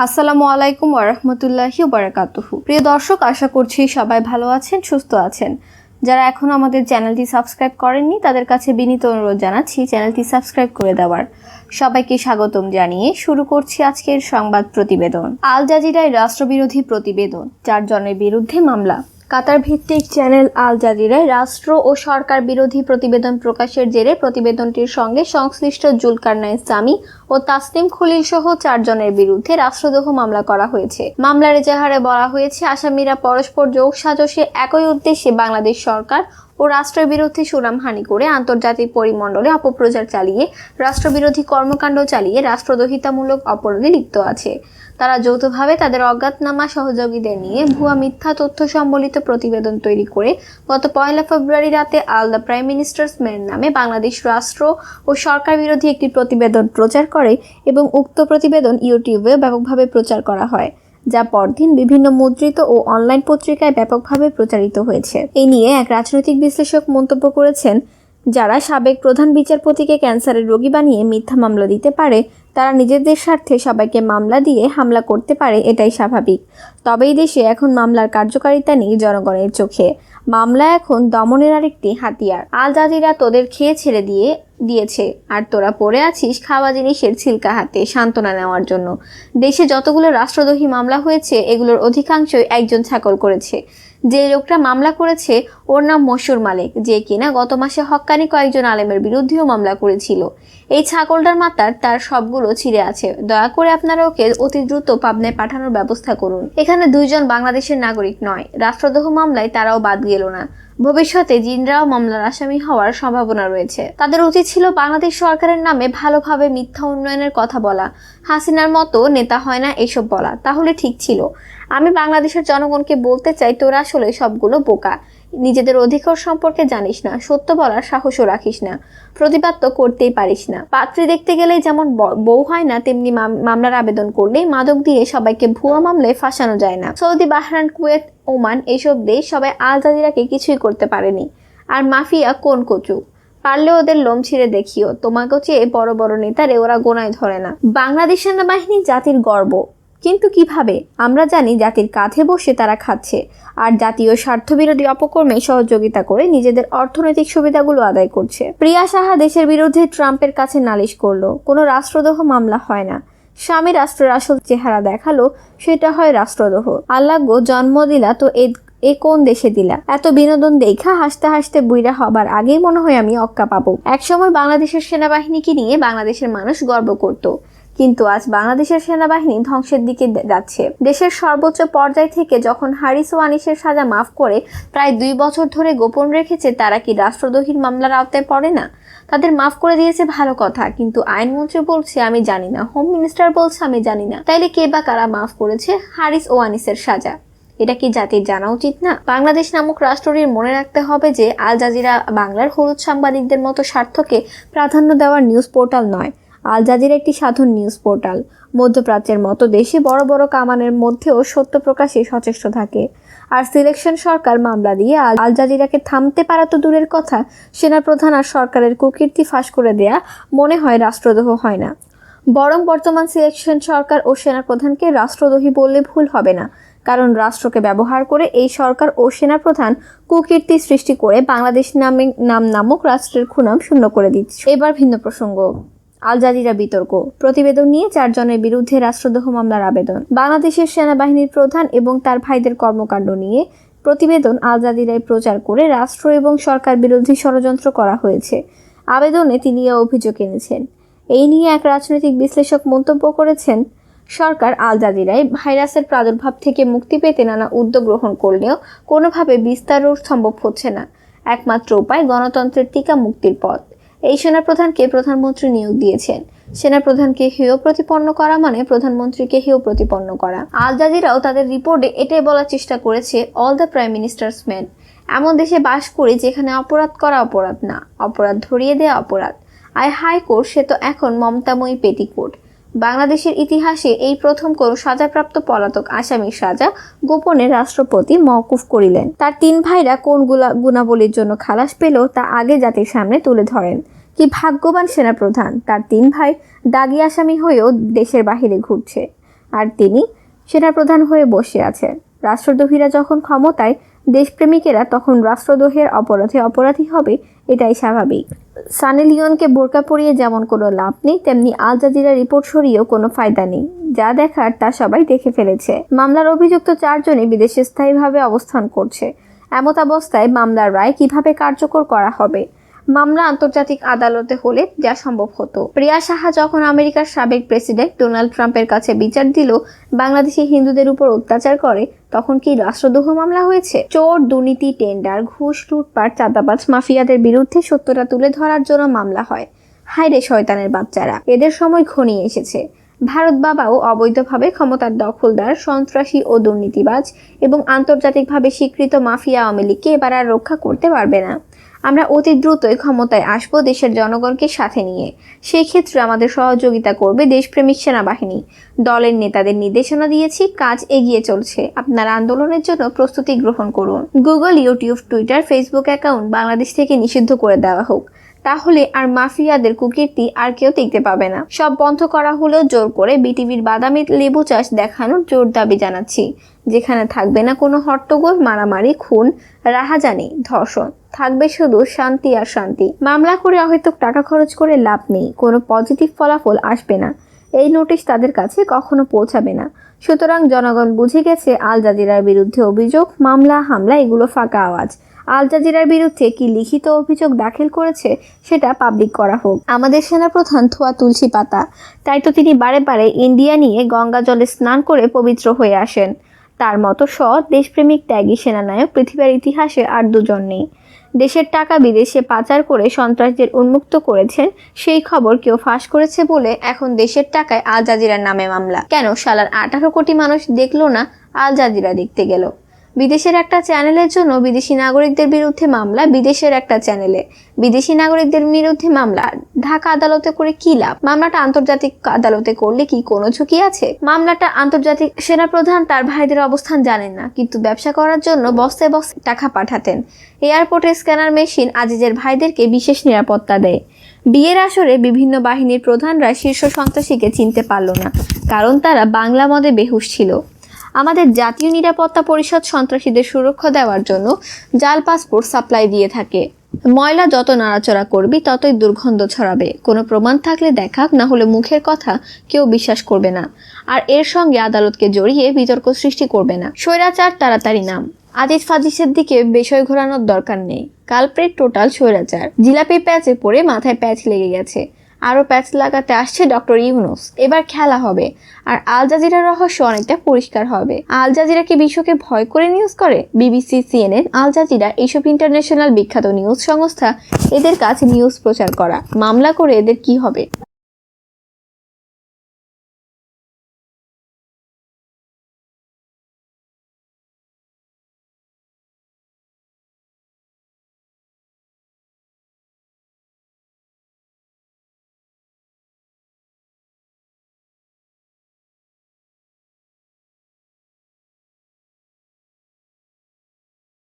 আসসালামু আলাইকুম ওয়া রাহমাতুল্লাহি ওয়া বারাকাতুহু। প্রিয় দর্শক, আশা করছি সবাই ভালো আছেন, সুস্থ আছেন। যারা এখনো আমাদের চ্যানেলটি সাবস্ক্রাইব করেননি তাদের কাছে বিনীত অনুরোধ জানাচ্ছি চ্যানেলটি সাবস্ক্রাইব করে দেওয়ার। সবাইকে স্বাগতম জানিয়ে শুরু করছি আজকের সংবাদ প্রতিবেদন। আল জাজিরায় রাষ্ট্রবিরোধী প্রতিবেদন, 4 জনের বিরুদ্ধে মামলা। কাতার ভিত্তিক চ্যানেল আল জাজিরায় রাষ্ট্র ও সরকার বিরোধী প্রতিবেদন প্রকাশের জেরে প্রতিবেদনটির সঙ্গে সংশ্লিষ্ট জুলকারনাইন সামি ও তাসনিম খলিল সহ 4 জনের বিরুদ্ধে রাষ্ট্রদ্রোহ মামলা করা হয়েছে। মামলার এজাহারে বলা হয়েছে, আসামিরা পরস্পর যোগ সাজশে একই উদ্দেশ্যে বাংলাদেশ সরকার ও রাষ্ট্রের বিরুদ্ধে সুনামহানি করে আন্তর্জাতিক পরিমণ্ডলে অপপ্রচার চালিয়ে রাষ্ট্রবিরোধী কর্মকাণ্ড চালিয়ে রাষ্ট্রদ্রোহিতামূলক অপরাধে লিপ্ত আছে। তারা যৌথভাবে তাদের অজ্ঞাতনামা সহযোগীদের নিয়ে ভুয়া মিথ্যা তথ্য সম্বলিত প্রতিবেদন তৈরি করে গত 1 ফেব্রুয়ারি রাতে আল দ্য প্রাইম মিনিস্টার্স মেন নামে বাংলাদেশ রাষ্ট্র ও সরকার বিরোধী একটি প্রতিবেদন প্রচার করে এবং উক্ত প্রতিবেদন ইউটিউবে ব্যাপকভাবে প্রচার করা হয়, যা পরদিন বিভিন্ন মুদ্রিত ও অনলাইন পত্রিকায় ব্যাপকভাবে প্রচারিত হয়েছে। এই নিয়ে এক রাজনৈতিক বিশ্লেষক মন্তব্য করেছেন, যারা সাবেক প্রধান বিচারপতিকে ক্যান্সারের রোগী বানিয়ে মিথ্যা মামলা দিতে পারে, তারা নিজেদের স্বার্থে সবাইকে মামলা দিয়ে হামলা করতে পারে, এটাই স্বাভাবিক। তবে এই দেশে এখন মামলার কার্যকারিতা নেই জনগণের চোখে। মামলা এখন দমনের আরেকটি হাতিয়ার। আল জাজিরা তোদের খেয়ে ছেড়ে দিয়েছে আর তোরা পড়ে আছিস খাওয়া জিনিসের ছিলকা হাতে সান্ত্বনা নেওয়ার জন্য। দেশে যতগুলো রাষ্ট্রদ্রোহী মামলা হয়েছে এগুলোর অধিকাংশই একজন ছাগল করেছে। যে লোকটা মামলা করেছে ওর নাম মশুর মালিক, যে কিনা গত মাসে হক্কানি কয়েকজন আলেমের বিরুদ্ধেও মামলা করেছিল। এই ছাগলটার মাথার তার সবগুলো ছিঁড়ে আছে। দয়া করে আপনারা ওকে অতি দ্রুত পাবনায় পাঠানোর ব্যবস্থা করুন। এখানে 2 জন বাংলাদেশের নাগরিক নয়, রাষ্ট্রদ্রোহ মামলায় তারাও বাদ গেল না। ভবিষ্যতে জিনরাও মামলার আসামি হওয়ার সম্ভাবনা রয়েছে। তাদের উচিত ছিল বাংলাদেশ সরকারের নামে ভালোভাবে মিথ্যা উন্নয়নের কথা বলা। হাসিনার মতো নেতা হয় না এসব বলা, তাহলে ঠিক ছিল। আমি বাংলাদেশের জনগণকে বলতে চাই, তোরা আসলে সবগুলো বোকা। নিজেদের অধিকার সম্পর্কে জানিস না, সত্য বলার সাহসও রাখিস না, প্রতিবাদ তো করতেই পারিস না। পাত্রী দেখতে গেলেই যেমন বউ হয় না, তেমনি মামলার আবেদন করলেই মাদক দিয়ে সবাইকে ভুয়া মামলায় ফাঁসানো যায় না। সৌদি, বাহরাইন, কুয়েত, ওমান এইসব দেশ সবাই আল জাজিরাকে কিছুই করতে পারেনি। আর মাফিয়া কোন কচু, পারলে ওদের লোম ছিঁড়ে দেখিও। তোমাকে চেয়ে বড় বড় নেতারে ওরা গোনায় ধরে না। বাংলাদেশ সেনাবাহিনী জাতির গর্ব, কিন্তু কিভাবে? আমরা জানি জাতির কাঁধে বসে তারা খাচ্ছে আর জাতীয় স্বার্থবিরোধী অপকর্মে সহযোগিতা করে নিজেদের অর্থনৈতিক সুবিধাগুলো আদায় করছে। প্রিয়া সাহা দেশের বিরুদ্ধে ট্রাম্পের কাছে নালিশ করলো, কোনো রাষ্ট্রদ্রোহ মামলা হয় না। স্বামী রাষ্ট্রের আসল চেহারা দেখালো, সেটা হয় রাষ্ট্রদ্রোহ। আল্লাহ গো, জন্ম দিলা তো এ কোন দেশে দিলা? এত বিনোদন দেখা হাসতে হাসতে বুইরা হবার আগেই মনে হয় আমি অক্কা পাবো। একসময় বাংলাদেশের সেনাবাহিনীকে নিয়ে বাংলাদেশের মানুষ গর্ব করত, কিন্তু আজ বাংলাদেশের সেনাবাহিনী ধ্বংসের দিকে যাচ্ছে। দেশের সর্বোচ্চ পর্যায় থেকে যখন হারিস ও আনিসের সাজা মাফ করে প্রায় 2 বছর ধরে গোপন রেখেছে, তারা কি রাষ্ট্রদ্রোহীর মামলার আওতায় পড়ে না? তাদের মাফ করে দিয়েছে ভালো কথা, কিন্তু আইনমন্ত্রী বলছে আমি জানি না, হোম মিনিস্টার বলছে আমি জানি না। তাইলে কে বা কারা মাফ করেছে হারিস ও আনিসের সাজা? এটা কি জাতির জানা উচিত না? বাংলাদেশ নামক রাষ্ট্রটির মনে রাখতে হবে যে আল জাজিরা বাংলার হলুদ সাংবাদিকদের মতো স্বার্থকে প্রাধান্য দেওয়ার নিউজ পোর্টাল নয়। আল জাজিরা একটি সাধারণ নিউজ পোর্টাল। মধ্যপ্রাচ্যের মতো দেশে বড় বড় কামানের মধ্যেও সত্য প্রকাশে সচেষ্ট থাকে। আর সিলেকশন সরকার মামলা দিয়ে আল জাজিরাকে থামতে পারা তো দূরের কথা, সেনাপ্রধান আর সরকারের কুকীর্তি ফাঁস করে দেয়া মনে হয় রাষ্ট্রদ্রোহ হয় না। বরং বর্তমান সিলেকশন সরকার ও সেনাপ্রধানকে রাষ্ট্রদ্রোহী বললে ভুল হবে না, কারণ রাষ্ট্রকে ব্যবহার করে এই সরকার ও সেনাপ্রধান কুকীর্তি সৃষ্টি করে বাংলাদেশ নামক রাষ্ট্রের সুনাম শূন্য করে দিচ্ছে। এবার ভিন্ন প্রসঙ্গ। আল জাজিরা বিতর্ক প্রতিবেদন নিয়ে 4 জনের বিরুদ্ধে রাষ্ট্রদ্রোহ মামলার আবেদন। বাংলাদেশের সেনাবাহিনীর প্রধান এবং তার ভাইদের কর্মকাণ্ড নিয়ে প্রতিবেদন আল জাজিরায় প্রচার করে রাষ্ট্র এবং সরকার বিরোধী ষড়যন্ত্র করা হয়েছে। আবেদনে তিনি অভিযোগ এনেছেন। এই নিয়ে এক রাজনৈতিক বিশ্লেষক মন্তব্য করেছেন, সরকার আল জাজিরায় ভাইরাসের প্রাদুর্ভাব থেকে মুক্তি পেতে নানা উদ্যোগ গ্রহণ করলেও কোনোভাবে বিস্তারও সম্ভব হচ্ছে না। একমাত্র উপায় গণতন্ত্রের টিকা মুক্তির পথ। এই সেনাপ্রধানকে প্রধানমন্ত্রী নিয়োগ দিয়েছেন। সেনাপ্রধানকে হেয় প্রতিপন্ন করা মানে প্রধানমন্ত্রীকে হেয় প্রতিপন্ন করা। আল জাজিরাও তাদের রিপোর্টে এটাই বলার চেষ্টা করেছে, all the prime ministers main. এমন দেশে বাস করি যেখানে অপরাধ করা অপরাধ না, অপরাধ ধরিয়ে দেয়া অপরাধ। আর হাইকোর্ট সে তো এখন মমতাময়ী পেটিকোট। বাংলাদেশের ইতিহাসে এই প্রথম কোন সাজাপ্রাপ্ত পলাতক আসামির সাজা গোপনে রাষ্ট্রপতি মওকুফ করিলেন। তার 3 ভাইরা কোন গুণাবলীর জন্য খালাস পেল তা আগে জাতির সামনে তুলে ধরেন। কি ভাগ্যবান সেনাপ্রধান, তার 3 ভাই দাগী আসামি হয়েও দেশের বাহিরে ঘুরছে। আর তিনি সেনাপ্রধান হয়ে বসে আছেন। রাষ্ট্রদ্রোহীরা যখন ক্ষমতায়, দেশপ্রেমিকেরা তখন রাষ্ট্রদ্রোহের অপরাধে অপরাধী হবে, এটাই স্বাভাবিক। সানি লিওনকে বোরকা পরিয়ে যেমন কোনো লাভ নেই, তেমনি আল জাজিরা রিপোর্ট সরিয়েও কোনো ফায়দা নেই। যা দেখার তা সবাই দেখে ফেলেছে। মামলার অভিযুক্ত 4 জনই বিদেশে স্থায়ীভাবে অবস্থান করছে। এমত অবস্থায় মামলার রায় কিভাবে কার্যকর করা হবে? মামলা আন্তর্জাতিক আদালতে হলে যা সম্ভব হতো। প্রিয়া সাহা যখন আমেরিকার সাবেক প্রেসিডেন্ট ডোনাল্ড ট্রাম্পের কাছে বিচার দিল বাংলাদেশি হিন্দুদের উপর অত্যাচার করে, তখন কি রাষ্ট্রদ্রোহ মামলা হয়েছে? চোর, দুর্নীতি, টেন্ডার, ঘুষ, লুটপাট, চাঁদাবাজ মাফিয়াদের বিরুদ্ধে সত্যটা তুলে ধরার জন্য মামলা হয়। হায় রে শয়তানের বাচ্চারা, এদের সময় ঘনিয়ে এসেছে। ভারত বাবাও অবৈধভাবে ক্ষমতার দখলদার, সন্ত্রাসী ও দুর্নীতিবাজ এবং আন্তর্জাতিকভাবে স্বীকৃত মাফিয়া আওয়ামী লীগকে এবার আর রক্ষা করতে পারবে না। আমরা অতি দ্রুতই ক্ষমতায় আসব দেশের জনগণকে সাথে নিয়ে। সেই ক্ষেত্রে আমাদের সহযোগিতা করবে দেশপ্রেমিক সেনাবাহিনী। দলের নেতাদের নির্দেশনা দিয়েছি, কাজ এগিয়ে চলছে। আপনারা আন্দোলনের জন্য প্রস্তুতি গ্রহণ করুন। Google, YouTube, Twitter, Facebook account Bangladesh থেকে নিষিদ্ধ করে দেওয়া হোক। তাহলে আর মাফিয়াদের কুকীর্তি আর কেউ দেখতে পাবে না। সব বন্ধ করা হলেও জোর করে বিটিভির বাদামি লেবু চাষ দেখানোর জোর দাবি জানাচ্ছি। যেখানে থাকবে না কোনো হট্টগোল, মারামারি, খুন, রাহাজানি, ধর্ষণ, থাকবে শুধু শান্তি আর শান্তি। মামলা করে অহেতুক টাকা খরচ করে লাভ নেই, কোনো পজিটিভ ফলাফল আসবে না। এই নোটিশ তাদের কাছে কখনো পৌঁছাবে না। সুতরাং জনগণ বুঝে গেছে আল জাজিরার বিরুদ্ধে অভিযোগ, মামলা, হামলা এগুলো ফাঁকা আওয়াজ। আল জাজিরার বিরুদ্ধে কি লিখিত অভিযোগ দাখিল করেছে সেটা পাবলিক করা হোক। আমাদের সেনাপ্রধান ধোয়া তুলসী পাতা, তাই তো তিনি বারে বারে ইন্ডিয়া নিয়ে গঙ্গা জলে স্নান করে পবিত্র হয়ে আসেন। তার মতো সৎ, দেশপ্রেমিক, ত্যাগী সেনানায়ক পৃথিবীর ইতিহাসে আর 2 জন নেই। দেশের টাকা বিদেশে পাচার করে সন্ত্রাসদের উন্মুক্ত করেছেন, সেই খবর কেউ ফাঁস করেছে বলে এখন দেশের টাকায় আল জাজিরার নামে মামলা। কেন শালার 18 কোটি মানুষ দেখলো না, আল জাজিরা দেখতে গেল? বিদেশের একটা চ্যানেলের জন্য বিদেশি নাগরিকদের বিরুদ্ধে মামলা, বিদেশের একটা চ্যানেলে বিদেশি নাগরিকদের বিরুদ্ধে মামলা। ঢাকা আদালতে করে কি লাভ? মামলাটা আন্তর্জাতিক আদালতে করলে কি কোনো ঝুঁকি আছে? মামলাটা আন্তর্জাতিক। সেনাপ্রধান তার ভাইদের অবস্থান জানেন না, কিন্তু ব্যবসা করার জন্য বস্তায় বস্তায় টাকা পাঠাতেন। এয়ারপোর্টে স্ক্যানার মেশিন আজিজের ভাইদেরকে বিশেষ নিরাপত্তা দেয়। বিয়ের আসরে বিভিন্ন বাহিনীর প্রধানরা শীর্ষ সন্ত্রাসীকে চিনতে পারল না, কারণ তারা বাংলা মদে বেহুশ ছিল। আমাদের জাতীয় নিরাপত্তা পরিষদ সন্ত্রাসীদের সুরক্ষা দেওয়ার জন্য জাল পাসপোর্ট সাপ্লাই দিয়ে থাকে। ময়লা যত নাড়াচড়া করবি ততই দুর্গন্ধ ছড়াবে। কোনো প্রমাণ থাকলে দেখাক, না হলে মুখের কথা কেউ বিশ্বাস করবে না। আর এর সঙ্গে আদালতকে জড়িয়ে বিতর্ক সৃষ্টি করবে না। স্বৈরাচার তাড়াতাড়ি নাম। আজিজ ফাজিসের দিকে বিষয় ঘোরানোর দরকার নেই। কালপ্রিট টোটাল স্বৈরাচার। জিলাপি প্যাচে পড়ে মাথায় প্যাচ লেগে গেছে, আরো প্যাচ লাগাতে আসছে ডক্টর ইউনুস। এবার খেলা হবে, আর আল জাজিরার রহস্য অনেকটা পরিষ্কার হবে। আল জাজিরা কি বিশ্বকে ভয় করে নিউজ করে? বিবিসি, সিএনএন, আল জাজিরা এইসব ইন্টারন্যাশনাল বিখ্যাত নিউজ সংস্থা, এদের কাছে নিউজ প্রচার করা। মামলা করে এদের কি হবে?